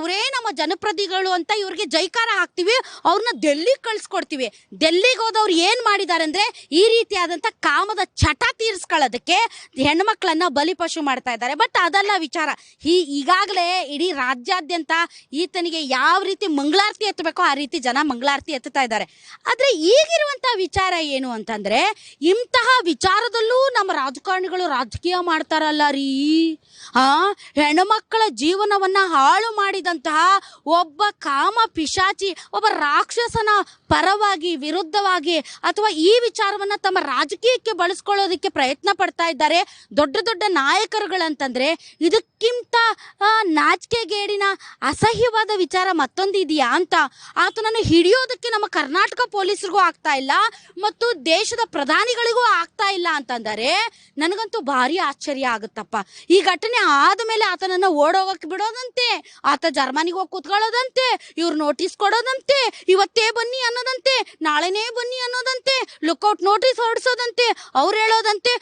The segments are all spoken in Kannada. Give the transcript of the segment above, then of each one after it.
ಇವರೇ ನಮ್ಮ ಜನಪ್ರತಿನಿಧಿಗಳು ಅಂತ ಇವ್ರಿಗೆ ಜೈಕಾರ ಹಾಕ್ತಿವಿ, ಅವ್ರನ್ನ ಡೆಲ್ಲಿಗೆ ಕಳ್ಸ್ಕೊಡ್ತೀವಿ. ಡೆಲ್ಲಿಗೆ ಹೋದವ್ರು ಏನ್ ಮಾಡಿದ್ದಾರೆ ಅಂದ್ರೆ ಈ ರೀತಿಯಾದಂತ ಕಾಮದ ಚಟ ತೀರಿಸ್ಕೊಳ್ಳೋದಕ್ಕೆ ಹೆಣ್ಮಕ್ಳನ್ನ ಬಲಿಪಶು ಮಾಡ್ತಾ ಇದ್ದಾರೆ. ಬಟ್ ಅದಲ್ಲ ವಿಚಾರ. ಈಗಾಗಲೇ ಇಡೀ ರಾಜ್ಯಾದ್ಯಂತ ಈತನಿಗೆ ಯಾವ ರೀತಿ ಮಂಗಳಾರತಿ ಎತ್ತಬೇಕೋ ಆ ರೀತಿ ಜನ ಮಂಗಳಾರತಿ ಎತ್ತುತ್ತಾ ಇದ್ದಾರೆ. ಆದ್ರೆ ಈಗಿರುವಂತ ವಿಚಾರ ಏನು ಅಂತಂದ್ರೆ, ಇಂತಹ ವಿಚಾರದಲ್ಲೂ ನಮ್ಮ ರಾಜಕಾರಣಿಗಳು ರಾಜಕೀಯ ಮಾಡ್ತಾರಲ್ಲ ರೀ. ಹೆಣ್ಮಕ್ಕಳ ಜೀವನವನ್ನ ಹಾಳು ಮಾಡಿದಂತಹ ಒಬ್ಬ ಕಾಮ ಪಿಶಾಚಿ, ಒಬ್ಬ ರಾಕ್ಷಸನ ಪರವಾಗಿ ವಿರುದ್ಧವಾಗಿ ಅಥವಾ ಈ ವಿಚಾರವನ್ನ ತಮ್ಮ ರಾಜಕೀಯಕ್ಕೆ ಬಳಸ್ಕೊಳ್ಳೋದಕ್ಕೆ ಪ್ರಯತ್ನ ಪಡ್ತಾ ಇದ್ದಾರೆ ದೊಡ್ಡ ದೊಡ್ಡ ನಾಯಕರುಗಳಂತಂದ್ರೆ, ಇದಕ್ಕಿಂತ ನಾಚಿಕೆಗೇಡಿನ ಅಸಹ್ಯವಾದ ವಿಚಾರ ಮತ್ತೊಂದು ಇದೆಯಾ ಅಂತ. ಆತನನ್ನು ಹಿಡಿಯೋದಕ್ಕೆ ನಮ್ಮ ಕರ್ನಾಟಕ ಪೊಲೀಸರಿಗೂ ಆಗ್ತಾ ಇಲ್ಲ ಮತ್ತು ದೇಶದ ಪ್ರಧಾನಿಗಳಿಗೂ ಆಗ್ತಾ ಇಲ್ಲ ಅಂತಂದರೆ ನನಗಂತೂ ಭಾರಿ ಆಶ್ಚರ್ಯ ಆಗುತ್ತಪ್ಪ. ಈ ಘಟನೆ ಆದಮೇಲೆ ಆತನನ್ನು ಓಡೋಗಕ್ಕೆ ಬಿಡೋದಂತೆ, ಆತ ಜರ್ಮನಿಗೆ ಹೋಗಿ ಕೂತ್ಕೊಳ್ಳೋದಂತೆ, ಇವ್ರು ನೋಟಿಸ್ ಕೊಡೋದಂತೆ, ಇವತ್ತೇ ಬನ್ನಿ ಅನ್ನೋದಂತೆ, ನಾಳೆನೇ ಬನ್ನಿ ಅನ್ನೋದಂತೆ, ಲುಕ್ಔಟ್ ನೋಟಿಸ್ ಹೊರಡಿಸೋದಂತೆ, ಅವ್ರು ಹೇಳೋದಂತೆ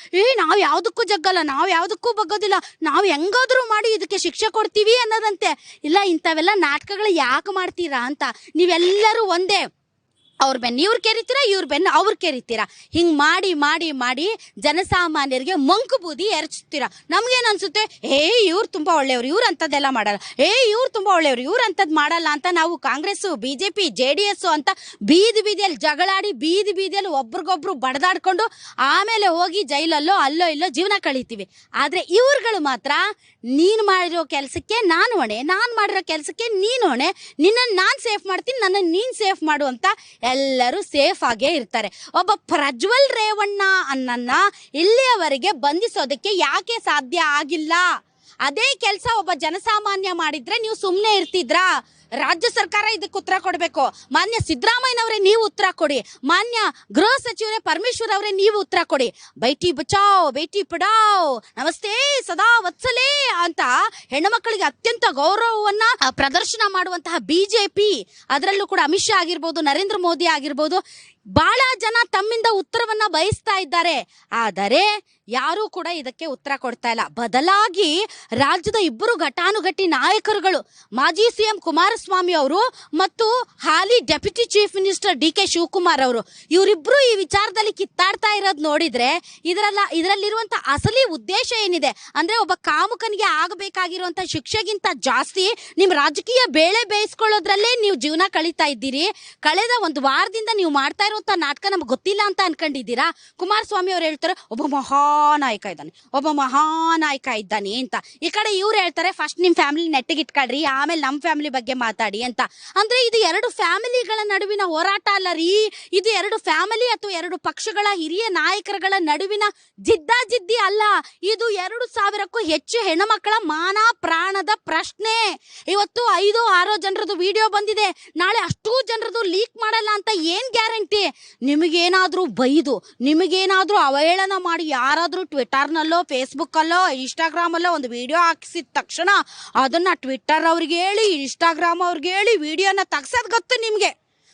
ನಾವು ಯಾವುದಕ್ಕೂ ಜಗ್ಗಲ್ಲ, ನಾವು ಯಾವುದಕ್ಕೂ ಬಗ್ಗೋದಿಲ್ಲ, ನಾವು ಹೆಂಗಾದ್ರೂ ಮಾಡಿ ಇದಕ್ಕೆ ಶಿಕ್ಷೆ ಕೊಡ್ತೀವಿ ಅನ್ನೋದಂತೆ. ಇಲ್ಲ, ಇಂಥವೆಲ್ಲ ನಾಟಕಗಳು ಯಾಕೆ ಮಾಡ್ತೀರಾ ಅಂತ. ನೀವೆಲ್ಲರೂ ಒಂದೇ, ಅವ್ರ ಬೆನ್ನು ಇವ್ರು ಕೆರಿತೀರಾ, ಇವ್ರ ಬೆನ್ನು ಅವ್ರು ಕೆರಿತೀರಾ. ಹಿಂಗೆ ಮಾಡಿ ಮಾಡಿ ಮಾಡಿ ಜನಸಾಮಾನ್ಯರಿಗೆ ಮಂಕು ಬೂದಿ ಎರಚ್ತೀರಾ. ನಮ್ಗೇನು ಅನ್ಸುತ್ತೆ, ಇವ್ರು ತುಂಬ ಒಳ್ಳೆಯವ್ರು, ಇವ್ರು ಅಂಥದ್ದೆಲ್ಲ ಮಾಡಲ್ಲ, ಇವ್ರು ತುಂಬ ಒಳ್ಳೆಯವ್ರು, ಇವ್ರು ಅಂಥದ್ದು ಮಾಡಲ್ಲ ಅಂತ ನಾವು ಕಾಂಗ್ರೆಸ್ಸು BJP JDS ಅಂತ ಬೀದಿ ಬೀದಿಯಲ್ಲಿ ಜಗಳಾಡಿ ಬೀದಿ ಬೀದಿಯಲ್ಲಿ ಒಬ್ರಿಗೊಬ್ರು ಬಡದಾಡ್ಕೊಂಡು ಆಮೇಲೆ ಹೋಗಿ ಜೈಲಲ್ಲೋ ಅಲ್ಲೋ ಇಲ್ಲೋ ಜೀವನ ಕಳೀತೀವಿ. ಆದರೆ ಇವ್ರುಗಳು ಮಾತ್ರ ನೀನು ಮಾಡಿರೋ ಕೆಲಸಕ್ಕೆ ನಾನು ಹೊಣೆ, ನಾನು ಮಾಡಿರೋ ಕೆಲಸಕ್ಕೆ ನೀನು ಹೊಣೆ, ನಿನ್ನನ್ನು ನಾನು ಸೇಫ್ ಮಾಡ್ತೀನಿ, ನನ್ನನ್ನು ನೀನು ಸೇಫ್ ಮಾಡು ಅಂತ ಎಲ್ಲರೂ ಸೇಫ್ ಆಗೇ ಇರ್ತಾರೆ. ಒಬ್ಬ ಪ್ರಜ್ವಲ್ ರೇವಣ್ಣ ಅನ್ನನ್ನ ಇಲ್ಲಿಯವರೆಗೆ ಬಂಧಿಸೋದಕ್ಕೆ ಯಾಕೆ ಸಾಧ್ಯ ಆಗಿಲ್ಲ? ಅದೇ ಕೆಲಸ ಒಬ್ಬ ಜನಸಾಮಾನ್ಯ ಮಾಡಿದ್ರೆ ನೀವು ಸುಮ್ಮನೆ ಇರ್ತಿದ್ರಾ? ರಾಜ್ಯ ಸರ್ಕಾರ ಇದಕ್ಕೆ ಉತ್ತರ ಕೊಡಬೇಕು. ಮಾನ್ಯ ಸಿದ್ದರಾಮಯ್ಯನವರೇ ನೀವು ಉತ್ತರ ಕೊಡಿ, ಮಾನ್ಯ ಗೃಹ ಸಚಿವರೇ ಪರಮೇಶ್ವರ್ ಅವರೇ ನೀವು ಉತ್ತರ ಕೊಡಿ. ಬೇಟಿ ಬಚಾವ್ ಬೇಟಿ ಪಡಾವ್, ನಮಸ್ತೆ ಸದಾ ವತ್ಸಲೇ ಅಂತ ಹೆಣ್ಣುಮಕ್ಕಳಿಗೆ ಅತ್ಯಂತ ಗೌರವವನ್ನ ಪ್ರದರ್ಶನ ಮಾಡುವಂತಹ BJP, ಅದರಲ್ಲೂ ಕೂಡ ಅಮಿತ್ ಶಾ ಆಗಿರ್ಬೋದು, ನರೇಂದ್ರ ಮೋದಿ ಆಗಿರ್ಬೋದು, ಬಹಳ ಜನ ತಮ್ಮಿಂದ ಉತ್ತರವನ್ನ ಬಯಸ್ತಾ ಇದ್ದಾರೆ. ಆದರೆ ಯಾರೂ ಕೂಡ ಇದಕ್ಕೆ ಉತ್ತರ ಕೊಡ್ತಾ ಇಲ್ಲ. ಬದಲಾಗಿ ರಾಜ್ಯದ ಇಬ್ಬರು ಘಟಾನುಘಟಿ ನಾಯಕರುಗಳು, ಮಾಜಿ CM ಕುಮಾರಸ್ವಾಮಿ ಅವರು ಮತ್ತು ಹಾಲಿ deputy chief minister DK Shivakumar ಅವರು, ಇವರಿಬ್ರು ಈ ವಿಚಾರದಲ್ಲಿ ಕಿತ್ತಾಡ್ತಾ ಇರೋದು ನೋಡಿದ್ರೆ ಇದರಲ್ಲಿರುವಂತ ಅಸಲಿ ಉದ್ದೇಶ ಏನಿದೆ ಅಂದ್ರೆ, ಒಬ್ಬ ಕಾಮುಕನಿಗೆ ಆಗಬೇಕಾಗಿರುವಂತ ಶಿಕ್ಷೆಗಿಂತ ಜಾಸ್ತಿ ನಿಮ್ಮ ರಾಜಕೀಯ ಬೇಳೆ ಬೇಯಿಸ್ಕೊಳ್ಳೋದ್ರಲ್ಲೇ ನೀವು ಜೀವನ ಕಳೀತಾ ಇದ್ದೀರಿ. ಕಳೆದ ಒಂದು ವಾರದಿಂದ ನೀವು ಮಾಡ್ತಾ ಇರುವಂತ ನಾಟಕ ನಮ್ಗೆ ಗೊತ್ತಿಲ್ಲ ಅಂತ ಅನ್ಕೊಂಡಿದ್ದೀರಾ? ಕುಮಾರಸ್ವಾಮಿ ಅವ್ರು ಹೇಳ್ತಾರೆ ಒಬ್ಬ ಮಹಾನಾಯಕ ಇದ್ದಾನೆ, ಒಬ್ಬ ಮಹಾನಾಯಕ ಇದ್ದಾನೆ ಅಂತ. ಈ ಕಡೆ ಇವ್ರು ಹೇಳ್ತಾರೆ ಫಸ್ಟ್ ನಿಮ್ ಫ್ಯಾಮಿಲಿ ನೆಟ್ಟಿಗೆ ಇಟ್ಕೊಳ್ರಿ, ಆಮೇಲೆ ನಮ್ಮ ಫ್ಯಾಮಿಲಿ ಬಗ್ಗೆ ಮಾತಾಡಿ ಅಂತ. ಅಂದ್ರೆ ಇದು ಎರಡು ಫ್ಯಾಮಿಲಿಗಳ ನಡುವಿನ ಹೋರಾಟ ಅಲ್ಲ ರೀ, ಇದು ಎರಡು ಫ್ಯಾಮಿಲಿ ಅಥವಾ ಎರಡು ಪಕ್ಷಗಳ ಹಿರಿಯ ನಾಯಕರುಗಳ ನಡುವಿನ ಜಿದ್ದಾಜಿದ್ದಿ ಅಲ್ಲ. ಇದು 2,000ಕ್ಕೂ ಹೆಚ್ಚು ಹೆಣ್ಣುಮಕ್ಕಳ ಮಾನ ಪ್ರಾಣದ ಪ್ರಶ್ನೆ. ಇವತ್ತು 5-6 ಜನರದು ವಿಡಿಯೋ ಬಂದಿದೆ, ನಾಳೆ ಅಷ್ಟೂ ಜನರದು ಲೀಕ್ ಮಾಡಲ್ಲ ಅಂತ ಏನ್ ಗ್ಯಾರಂಟಿ? ನಿಮಗೇನಾದ್ರೂ ಬೈದು, ನಿಮಗೇನಾದ್ರೂ ಅವಹೇಳನ ಮಾಡಿ ಯಾರಾದ್ರೂ ಟ್ವಿಟರ್ನಲ್ಲೋ ಫೇಸ್ಬುಕ್ಕಲ್ಲೋ ಇನ್ಸ್ಟಾಗ್ರಾಮಲ್ಲೋ ಒಂದು ವಿಡಿಯೋ ಹಾಕಿಸಿದ ತಕ್ಷಣ ಅದನ್ನ ಟ್ವಿಟರ್ ಅವ್ರಿಗೆ ಹೇಳಿ, ಇನ್ಸ್ಟಾಗ್ರಾಮ್ ಅವ್ರಿಗೆ ಹೇಳಿ ವಿಡಿಯೋನ ತೆಗ್ಸೋದು ಗೊತ್ತು ನಿಮ್ಗೆ.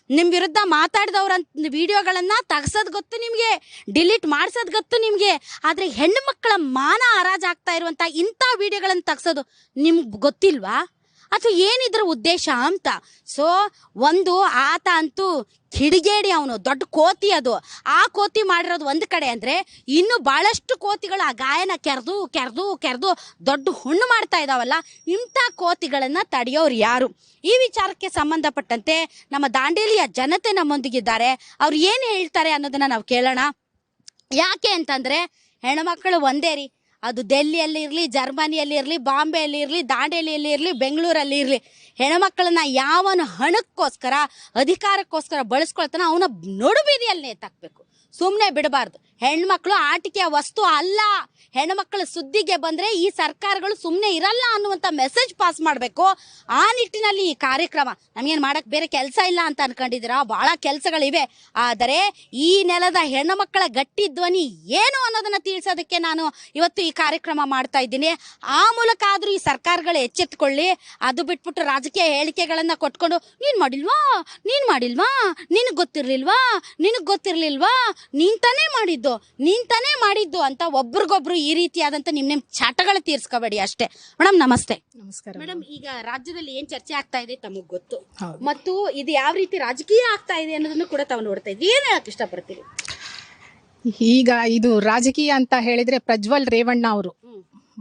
ನಿಮ್ ವಿರುದ್ಧ ಮಾತಾಡಿದವ್ರ ವಿಡಿಯೋಗಳನ್ನ ತೆಗ್ಸೋದು ಗೊತ್ತು ನಿಮ್ಗೆ, ಡಿಲೀಟ್ ಮಾಡ್ಸೋದು ಗೊತ್ತು ನಿಮ್ಗೆ. ಆದ್ರೆ ಹೆಣ್ಣು ಮಕ್ಕಳ ಮಾನ ಹರಾಜಾಗ್ತಾ ಇರುವಂತ ಇಂಥ ವಿಡಿಯೋಗಳನ್ನ ತೆಗ್ಸೋದು ನಿಮ್ಗೆ ಗೊತ್ತಿಲ್ವಾ? ಅಥವಾ ಏನಿದ್ರ ಉದ್ದೇಶ ಅಂತ. ಸೊ ಒಂದು ಆತ ಅಂತೂ ಕಿಡಿಗೇಡಿ, ಅವನು ದೊಡ್ಡ ಕೋತಿ. ಅದು ಆ ಕೋತಿ ಮಾಡಿರೋದು ಒಂದು ಕಡೆ ಅಂದ್ರೆ, ಇನ್ನು ಬಹಳಷ್ಟು ಕೋತಿಗಳು ಆ ಗಾಯನ ಕೆರೆದು ಕೆರೆದು ಕೆರೆದು ದೊಡ್ಡ ಹುಣ್ಣು ಮಾಡ್ತಾ ಇದಾವಲ್ಲ, ಇಂಥ ಕೋತಿಗಳನ್ನ ತಡೆಯೋರು ಯಾರು? ಈ ವಿಚಾರಕ್ಕೆ ಸಂಬಂಧಪಟ್ಟಂತೆ ನಮ್ಮ ದಾಂಡೇಲಿಯ ಜನತೆ ನಮ್ಮೊಂದಿಗಿದ್ದಾರೆ. ಅವ್ರು ಏನು ಹೇಳ್ತಾರೆ ಅನ್ನೋದನ್ನ ನಾವು ಕೇಳೋಣ. ಯಾಕೆ ಅಂತಂದ್ರೆ ಹೆಣ್ಮಕ್ಳು ಒಂದೇ ರೀ, ಅದು ಡೆಲ್ಲಿಯಲ್ಲಿ ಇರಲಿ, ಜರ್ಮನಿಯಲ್ಲಿ ಇರಲಿ, ಬಾಂಬೆಯಲ್ಲಿ ಇರಲಿ, ದಾಂಡೇಲಿಯಲ್ಲಿ ಇರಲಿ, ಬೆಂಗಳೂರಲ್ಲಿ ಇರಲಿ, ಹೆಣ್ಮಕ್ಳನ್ನ ಯಾವನು ಹಣಕ್ಕೋಸ್ಕರ ಅಧಿಕಾರಕ್ಕೋಸ್ಕರ ಬಳಸ್ಕೊಳ್ತಾನೆ ಅವನ ನಡುಬೀದಿಯಲ್ಲಿ ನೇತಾಕ್ಬೇಕು, ಸುಮ್ಮನೆ ಬಿಡಬಾರ್ದು. ಹೆಣ್ಮಕ್ಳು ಆಟಿಕೆಯ ವಸ್ತು ಅಲ್ಲ. ಹೆಣ್ಮಕ್ಳ ಸುದ್ದಿಗೆ ಬಂದ್ರೆ ಈ ಸರ್ಕಾರಗಳು ಸುಮ್ಮನೆ ಇರಲ್ಲ ಅನ್ನುವಂಥ ಮೆಸೇಜ್ ಪಾಸ್ ಮಾಡಬೇಕು. ಆ ನಿಟ್ಟಿನಲ್ಲಿ ಈ ಕಾರ್ಯಕ್ರಮ. ನಮಗೇನು ಮಾಡಕ್ ಬೇರೆ ಕೆಲಸ ಇಲ್ಲ ಅಂತ ಅನ್ಕೊಂಡಿದ್ದೀರಾ? ಬಹಳ ಕೆಲಸಗಳಿವೆ. ಆದರೆ ಈ ನೆಲದ ಹೆಣ್ಣುಮಕ್ಕಳ ಗಟ್ಟಿ ಧ್ವನಿ ಏನು ಅನ್ನೋದನ್ನ ತಿಳಿಸೋದಕ್ಕೆ ನಾನು ಇವತ್ತು ಈ ಕಾರ್ಯಕ್ರಮ ಮಾಡ್ತಾ ಇದ್ದೀನಿ. ಆ ಮೂಲಕ ಆದ್ರೂ ಈ ಸರ್ಕಾರಗಳು ಎಚ್ಚೆತ್ತುಕೊಳ್ಳಿ. ಅದು ಬಿಟ್ಬಿಟ್ಟು ರಾಜಕೀಯ ಹೇಳಿಕೆಗಳನ್ನ ಕೊಟ್ಕೊಂಡು ನೀನ್ ಮಾಡಿಲ್ವಾ, ನೀನ್ ಮಾಡಿಲ್ವಾ, ನಿನಗ್ ಗೊತ್ತಿರ್ಲಿಲ್ವಾ, ನಿನಗ್ ಗೊತ್ತಿರ್ಲಿಲ್ವಾ, ನೀನ್ ತಾನೇ ಮಾಡಿದ್ದು ಅಂತ ಒಬ್ರಿಗೊಬ್ರು ಈ ರೀತಿಯಾದಂತ ನಿಮ್ ಚಾಟಗಳು ತೀರ್ಸ್ಕೋಬೇಡಿ ಅಷ್ಟೇ. ಮೇಡಮ್ ನಮಸ್ತೆ. ನಮಸ್ಕಾರ ಮೇಡಮ್, ಈಗ ರಾಜ್ಯದಲ್ಲಿ ಏನ್ ಚರ್ಚೆ ಆಗ್ತಾ ಇದೆ ತಮಗ್ ಗೊತ್ತು, ಮತ್ತು ಇದು ಯಾವ ರೀತಿ ರಾಜಕೀಯ ಆಗ್ತಾ ಇದೆ ಅನ್ನೋದನ್ನು ಕೂಡ ತಾವು ನೋಡ್ತಾ ಇದ್ರಿ. ಏನ್ ಹೇಳಕ್ ಇಷ್ಟಪಡ್ತೀರಿ? ಈಗ ಇದು ರಾಜಕೀಯ ಅಂತ ಹೇಳಿದ್ರೆ ಪ್ರಜ್ವಲ್ ರೇವಣ್ಣ ಅವರು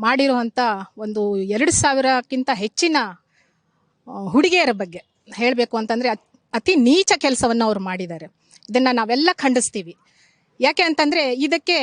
ಮಾಡಿರುವಂತ ಒಂದು 2,000ಕ್ಕಿಂತ ಹೆಚ್ಚಿನ ಹುಡುಗಿಯರ ಬಗ್ಗೆ ಹೇಳಬೇಕು ಅಂತಂದ್ರೆ ಅತಿ ನೀಚ ಕೆಲಸವನ್ನು ಅವ್ರು ಮಾಡಿದ್ದಾರೆ. ಇದನ್ನ ನಾವೆಲ್ಲ ಖಂಡಿಸ್ತೀವಿ. ಯಾಕೆ ಅಂತಂದ್ರೆ ಇದಕ್ಕೆ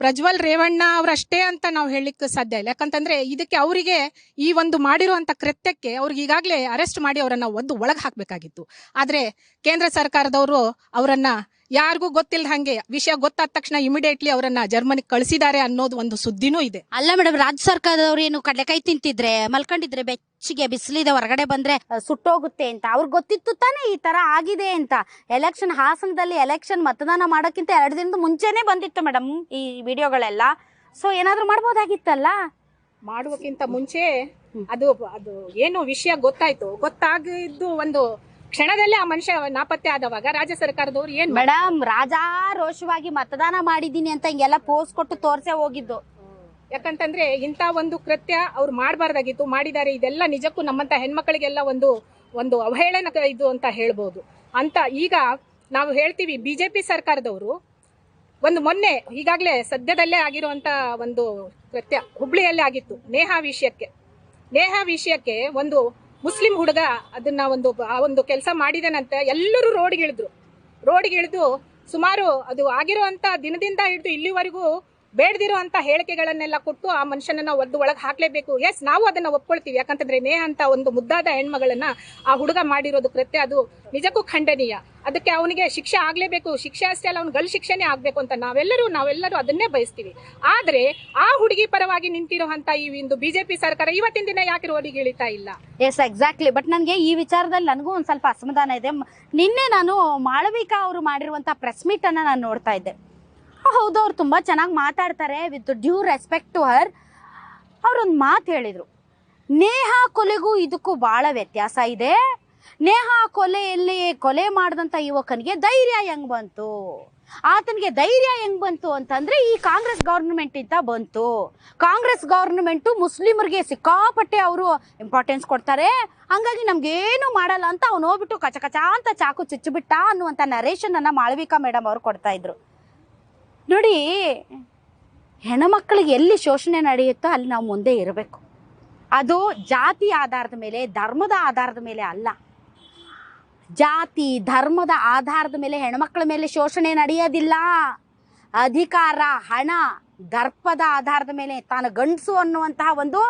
ಪ್ರಜ್ವಲ್ ರೇವಣ್ಣ ಅವರಷ್ಟೇ ಅಂತ ನಾವು ಹೇಳಲಿಕ್ಕೆ ಸಾಧ್ಯ ಇಲ್ಲ. ಯಾಕಂತಂದ್ರೆ ಇದಕ್ಕೆ ಅವರಿಗೆ ಈ ಒಂದು ಮಾಡಿರುವಂತ ಕೃತ್ಯಕ್ಕೆ ಅವ್ರಿಗೆ ಈಗಾಗಲೇ ಅರೆಸ್ಟ್ ಮಾಡಿ ಅವರನ್ನ ಒಳಗೆ ಹಾಕಬೇಕಾಗಿತ್ತು. ಆದ್ರೆ ಕೇಂದ್ರ ಸರ್ಕಾರದವರು ಅವರನ್ನ ಯಾರಿಗೂ ಗೊತ್ತಿಲ್ಲ ಹಂಗೆ ವಿಷಯ ಗೊತ್ತಾದ ತಕ್ಷಣ ಇಮಿಡಿಯೇಟ್ಲಿ ಅವರನ್ನ ಜರ್ಮನಿಗೆ ಕಳಿಸಿದ್ದಾರೆ ಅನ್ನೋದು ಒಂದು ಸುದ್ದಿನೂ ಇದೆ. ಅಲ್ಲ ಮೇಡಮ್, ರಾಜ್ಯ ಸರ್ಕಾರದವ್ರು ಏನು ಕಡಲೆಕಾಯಿ ತಿಂತಿದ್ರೆ ಮಲ್ಕೊಂಡಿದ್ರೆ ಬೆಚ್ಚಿಗೆ ಬಿಸಿಲಿದೆ ಹೊರಗಡೆ ಬಂದ್ರೆ ಸುಟ್ಟೋಗುತ್ತೆ ಅಂತ ಅವ್ರಿಗೆ ಗೊತ್ತಿತ್ತು ತಾನೇ ಈ ತರ ಆಗಿದೆ ಅಂತ. ಎಲೆಕ್ಷನ್ ಹಾಸನದಲ್ಲಿ ಎಲೆಕ್ಷನ್ ಮತದಾನ ಮಾಡೋಕ್ಕಿಂತ 2 ದಿನದ ಮುಂಚೆನೆ ಬಂದಿತ್ತು ಮೇಡಮ್ ಈ ವಿಡಿಯೋಗಳೆಲ್ಲ. ಸೊ ಏನಾದ್ರೂ ಮಾಡ್ಬೋದಾಗಿತ್ತಲ್ಲ. ಮಾಡುವಕ್ಕಿಂತ ಮುಂಚೆ ಅದು ಏನು ವಿಷಯ ಗೊತ್ತಾಗಿದ್ದು ಒಂದು ಕ್ಷಣದಲ್ಲೇ ಆ ಮನುಷ್ಯ ನಾಪತ್ತೆ ಆದವಾಗ ರಾಜ್ಯ ಸರ್ಕಾರದವ್ರು ಏನ್ ಮೇಡಮ್ ರಾಜಾರೋಷವಾಗಿ ಮತದಾನ ಮಾಡಿದೀನಿ ಅಂತ ಹಿಂಗೆಲ್ಲ ಪೋಸ್ ಕೊಟ್ಟು ತೋರ್ಸೇ ಹೋಗಿದ್ದು. ಯಾಕಂತಂದ್ರೆ ಇಂತ ಒಂದು ಕೃತ್ಯ ಅವ್ರು ಮಾಡಬಾರ್ದಾಗಿತ್ತು, ಮಾಡಿದ್ದಾರೆ. ಇದೆಲ್ಲ ನಿಜಕ್ಕೂ ನಮ್ಮಂತ ಹೆಣ್ಮಕ್ಳಿಗೆಲ್ಲ ಒಂದು ಅವಹೇಳನ ಇದು ಅಂತ ಹೇಳ್ಬೋದು ಅಂತ. ಈಗ ನಾವು ಹೇಳ್ತೀವಿ ಬಿಜೆಪಿ ಸರ್ಕಾರದವರು ಮೊನ್ನೆ ಈಗಾಗಲೇ ಸದ್ಯದಲ್ಲೇ ಆಗಿರುವಂತ ಒಂದು ಕೃತ್ಯ ಹುಬ್ಳಿಯಲ್ಲೇ ಆಗಿತ್ತು. ನೇಹಾ ವಿಷಯಕ್ಕೆ ಒಂದು ಮುಸ್ಲಿಂ ಹುಡುಗ ಅದನ್ನ ಒಂದು ಕೆಲಸ ಮಾಡಿದನಂತೆ. ಎಲ್ಲರೂ ರೋಡ್ಗಿಳಿದು ಸುಮಾರು ಅದು ಆಗಿರುವಂತ ದಿನದಿಂದ ಹಿಡಿದು ಇಲ್ಲಿವರೆಗೂ ಬೇಡದಿರೋ ಅಂತ ಹೇಳಿಕೆಗಳನ್ನೆಲ್ಲ ಕೊಟ್ಟು ಆ ಮನುಷ್ಯನನ್ನ ಒಳಗೆ ಹಾಕ್ಲೇಬೇಕು. ಎಸ್, ನಾವು ಅದನ್ನ ಒಪ್ಕೊಳ್ತೀವಿ. ಯಾಕಂತಂದ್ರೆ ನೇಹ ಅಂತ ಒಂದು ಮುದ್ದಾದ ಹೆಣ್ಮಗಳನ್ನ ಆ ಹುಡುಗ ಮಾಡಿರೋದು ಕೃತ್ಯ ಅದು ನಿಜಕ್ಕೂ ಖಂಡನೀಯ. ಅದಕ್ಕೆ ಅವನಿಗೆ ಶಿಕ್ಷೆ ಆಗ್ಲೇಬೇಕು. ಶಿಕ್ಷೆ ಅಷ್ಟೇ ಅಲ್ಲ, ಅವ್ನು ಗಲ್ ಶಿಕ್ಷೆನೇ ಆಗ್ಬೇಕು ಅಂತ ನಾವೆಲ್ಲರೂ ಅದನ್ನೇ ಬಯಸ್ತೀವಿ. ಆದ್ರೆ ಆ ಹುಡುಗಿ ಪರವಾಗಿ ನಿಂತಿರುವಂತ ಈ ಒಂದು ಬಿಜೆಪಿ ಸರ್ಕಾರ ಇವತ್ತಿನ ದಿನ ಯಾಕೆ ರೋಡಿಗೆ ಇಳಿತಾ ಇಲ್ಲ? S, exactly. ಬಟ್ ನನಗೆ ಈ ವಿಚಾರದಲ್ಲಿ ನನಗೂ ಒಂದ್ ಸ್ವಲ್ಪ ಅಸಮಾಧಾನ ಇದೆ. ನಿನ್ನೆ ನಾನು ಮಾಳವಿಕಾ ಅವರು ಮಾಡಿರುವಂತ ಪ್ರೆಸ್ ಮೀಟ್ ಅನ್ನ ನಾನು ನೋಡ್ತಾ ಇದ್ದೆ. ಹೌದು, ಅವ್ರು ತುಂಬಾ ಚೆನ್ನಾಗಿ ಮಾತಾಡ್ತಾರೆ. With due respect to her. ಅವ್ರೊಂದು ಮಾತು ಹೇಳಿದ್ರು, ನೇಹಾ ಕೊಲೆಗೂ ಇದಕ್ಕೂ ಬಹಳ ವ್ಯತ್ಯಾಸ ಇದೆ. ನೇಹಾ ಕೊಲೆ ಮಾಡಿದಂತ ಯುವಕನಿಗೆ ಧೈರ್ಯ ಹೆಂಗ್ ಬಂತು, ಆತನಿಗೆ ಧೈರ್ಯ ಹೆಂಗ್ ಬಂತು ಅಂತಂದ್ರೆ ಈ ಕಾಂಗ್ರೆಸ್ ಗವರ್ನಮೆಂಟ್ ಇಂದ ಬಂತು. ಕಾಂಗ್ರೆಸ್ ಗವರ್ನಮೆಂಟ್ ಮುಸ್ಲಿಮರಿಗೆ ಸಿಕ್ಕಾಪಟ್ಟೆ ಅವರು ಇಂಪಾರ್ಟೆನ್ಸ್ ಕೊಡ್ತಾರೆ, ಹಂಗಾಗಿ ನಮ್ಗೇನು ಮಾಡಲ್ಲ ಅಂತ ಅವ್ನು ಹೋಗ್ಬಿಟ್ಟು ಕಚ ಅಂತ ಚಾಕು ಚುಚ್ಚಿಬಿಟ್ಟ ಅನ್ನುವಂತ ನರೇಶನ್ ಅನ್ನ ಮಾಳವಿಕಾ ಮೇಡಮ್ ಅವ್ರು ಕೊಡ್ತಾ ಇದ್ರು. ನೋಡಿ, ಹೆಣ್ಮಕ್ಳಿಗೆ ಎಲ್ಲಿ ಶೋಷಣೆ ನಡೆಯುತ್ತೋ ಅಲ್ಲಿ ನಾವು ಮುಂದೆ ಇರಬೇಕು. ಅದು ಜಾತಿ ಆಧಾರದ ಮೇಲೆ, ಧರ್ಮದ ಆಧಾರದ ಮೇಲೆ ಅಲ್ಲ. ಜಾತಿ ಧರ್ಮದ ಆಧಾರದ ಮೇಲೆ ಹೆಣ್ಮಕ್ಳ ಮೇಲೆ ಶೋಷಣೆ ನಡೆಯೋದಿಲ್ಲ. ಅಧಿಕಾರ, ಹಣ, ದರ್ಪದ ಆಧಾರದ ಮೇಲೆ ತಾನು ಗಂಡಸು ಅನ್ನುವಂತಹ ಒಂದು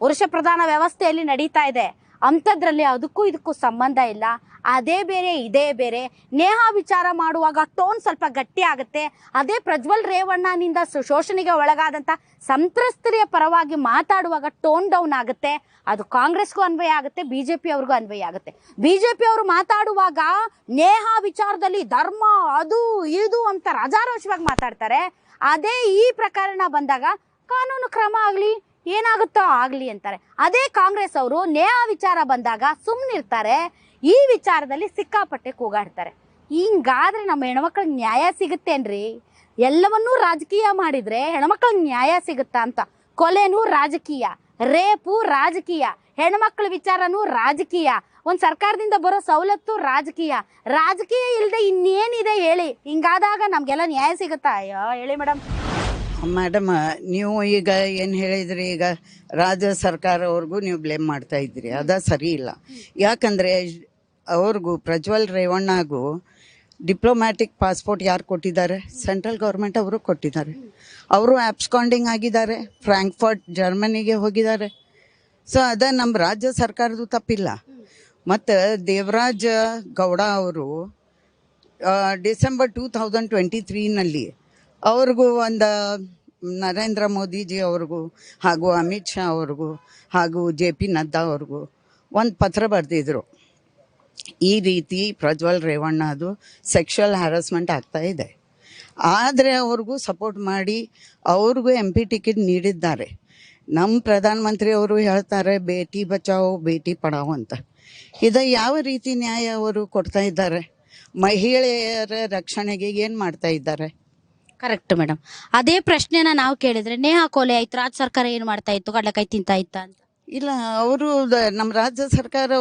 ಪುರುಷ ಪ್ರಧಾನ ವ್ಯವಸ್ಥೆಯಲ್ಲಿ ನಡೀತಾ ಇದೆ. ಅಂಥದ್ರಲ್ಲಿ ಅದಕ್ಕೂ ಇದಕ್ಕೂ ಸಂಬಂಧ ಇಲ್ಲ. ಅದೇ ಬೇರೆ ಇದೇ ಬೇರೆ. ನೇಹಾ ವಿಚಾರ ಮಾಡುವಾಗ ಟೋನ್ ಸ್ವಲ್ಪ ಗಟ್ಟಿ ಆಗುತ್ತೆ. ಅದೇ ಪ್ರಜ್ವಲ್ ರೇವಣ್ಣನಿಂದ ಶೋಷಣೆಗೆ ಒಳಗಾದಂಥ ಸಂತ್ರಸ್ತರ ಪರವಾಗಿ ಮಾತಾಡುವಾಗ ಟೋನ್ ಡೌನ್ ಆಗುತ್ತೆ. ಅದು ಕಾಂಗ್ರೆಸ್ಗೂ ಅನ್ವಯ ಆಗುತ್ತೆ, ಬಿಜೆಪಿ ಅವ್ರಿಗೂ ಅನ್ವಯ ಆಗುತ್ತೆ. ಬಿಜೆಪಿ ಅವರು ಮಾತಾಡುವಾಗ ನೇಹಾ ವಿಚಾರದಲ್ಲಿ ಧರ್ಮ ಅದು ಇದು ಅಂತ ರಾಜಾರೋಷವಾಗಿ ಮಾತಾಡ್ತಾರೆ. ಅದೇ ಈ ಪ್ರಕರಣ ಬಂದಾಗ ಕಾನೂನು ಕ್ರಮ ಆಗಲಿ ಏನಾಗುತ್ತೋ ಆಗಲಿ ಅಂತಾರೆ. ಅದೇ ಕಾಂಗ್ರೆಸ್ ಅವರು ನೇಹಾ ವಿಚಾರ ಬಂದಾಗ ಸುಮ್ಮನಿರ್ತಾರೆ, ಈ ವಿಚಾರದಲ್ಲಿ ಸಿಕ್ಕಾಪಟ್ಟೆ ಕೂಗಾಡ್ತಾರೆ. ಹಿಂಗಾದ್ರೆ ನಮ್ಮ ಹೆಣ್ಮಕ್ಳಿಗೆ ನ್ಯಾಯ ಸಿಗುತ್ತೇನ್ರಿ? ಎಲ್ಲವನ್ನೂ ರಾಜಕೀಯ ಮಾಡಿದ್ರೆ ಹೆಣ್ಮಕ್ಳಿಗೆ ನ್ಯಾಯ ಸಿಗುತ್ತಾ ಅಂತ. ಕೊಲೆನೂ ರಾಜಕೀಯ, ರೇಪು ರಾಜಕೀಯ, ಹೆಣ್ಮಕ್ಳ ವಿಚಾರನೂ ರಾಜಕೀಯ, ಒಂದು ಸರ್ಕಾರದಿಂದ ಬರೋ ಸವಲತ್ತು ರಾಜಕೀಯ ಇಲ್ಲದೆ ಇನ್ನೇನಿದೆ ಹೇಳಿ? ಹಿಂಗಾದಾಗ ನಮಗೆಲ್ಲ ನ್ಯಾಯ ಸಿಗುತ್ತಾ? ಅಯ್ಯೋ ಹೇಳಿ ಮೇಡಮ್. ಮೇಡಮ್, ನೀವು ಈಗ ಏನು ಹೇಳಿದ್ರಿ, ಈಗ ರಾಜ್ಯ ಸರ್ಕಾರವ್ರಿಗೂ ನೀವು ಬ್ಲೇಮ್ ಮಾಡ್ತಾ ಇದ್ರಿ. ಅದ ಸರಿ ಇಲ್ಲ. ಯಾಕಂದರೆ ಅವ್ರಿಗೂ ಪ್ರಜ್ವಲ್ ರೇವಣ್ಣಗೂ ಡಿಪ್ಲೊಮ್ಯಾಟಿಕ್ ಪಾಸ್ಪೋರ್ಟ್ ಯಾರು ಕೊಟ್ಟಿದ್ದಾರೆ? ಸೆಂಟ್ರಲ್ ಗೌರ್ಮೆಂಟ್ ಅವರು ಕೊಟ್ಟಿದ್ದಾರೆ. ಅವರು ಆಬ್ಸ್ಕಾಂಡಿಂಗ್ ಆಗಿದ್ದಾರೆ, ಫ್ರಾಂಕ್ಫರ್ಟ್ ಜರ್ಮನಿಗೆ ಹೋಗಿದ್ದಾರೆ. ಸೊ ಅದ ನಮ್ಮ ರಾಜ್ಯ ಸರ್ಕಾರದ್ದು ತಪ್ಪಿಲ್ಲ. ಮತ್ತು ದೇವರಾಜ ಗೌಡ ಅವರು ಡಿಸೆಂಬರ್ 2023ನಲ್ಲಿ ಅವ್ರಿಗೂ ನರೇಂದ್ರ ಮೋದಿಜಿ ಅವ್ರಿಗೂ ಹಾಗೂ ಅಮಿತ್ ಶಾ ಅವ್ರಿಗೂ ಹಾಗೂ JP ನಡ್ಡಾ ಅವ್ರಿಗೂ ಒಂದು ಪತ್ರ ಬರೆದಿದ್ರು. ಈ ರೀತಿ ಪ್ರಜ್ವಲ್ ರೇವಣ್ಣ ಅದು ಸೆಕ್ಷುವಲ್ ಹ್ಯಾರಸ್ಮೆಂಟ್ ಆಗ್ತಾ ಇದೆ. ಆದರೆ ಅವ್ರಿಗೂ ಸಪೋರ್ಟ್ ಮಾಡಿ ಅವ್ರಿಗೂ MP ಟಿಕೆಟ್ ನೀಡಿದ್ದಾರೆ. ನಮ್ಮ ಪ್ರಧಾನಮಂತ್ರಿ ಅವರು ಹೇಳ್ತಾರೆ ಬೇಟಿ ಬಚಾವೋ ಬೇಟಿ ಪಢಾವೋ ಅಂತ. ಇದು ಯಾವ ರೀತಿ ನ್ಯಾಯ ಅವರು ಕೊಡ್ತಾ ಇದ್ದಾರೆ? ಮಹಿಳೆಯರ ರಕ್ಷಣೆಗೆ ಏನು ಮಾಡ್ತಾ ಇದ್ದಾರೆ? Correct madam. ಅದೇ ಪ್ರಶ್ನೆನ ನಾವು ಕೇಳಿದ್ರೆ ನೇಹಾ ಕೊಲೆ ಆಯ್ತು, ರಾಜ್ಯ ಸರ್ಕಾರ ಏನ್ ಮಾಡ್ತಾ ಇತ್ತು, ಕಡಲೆಕಾಯಿ ತಿಂತಾ ಇತ್ತ ಅಂತ. ಇಲ್ಲ, ಅವರು ನಮ್ಮ ರಾಜ್ಯ ಸರ್ಕಾರ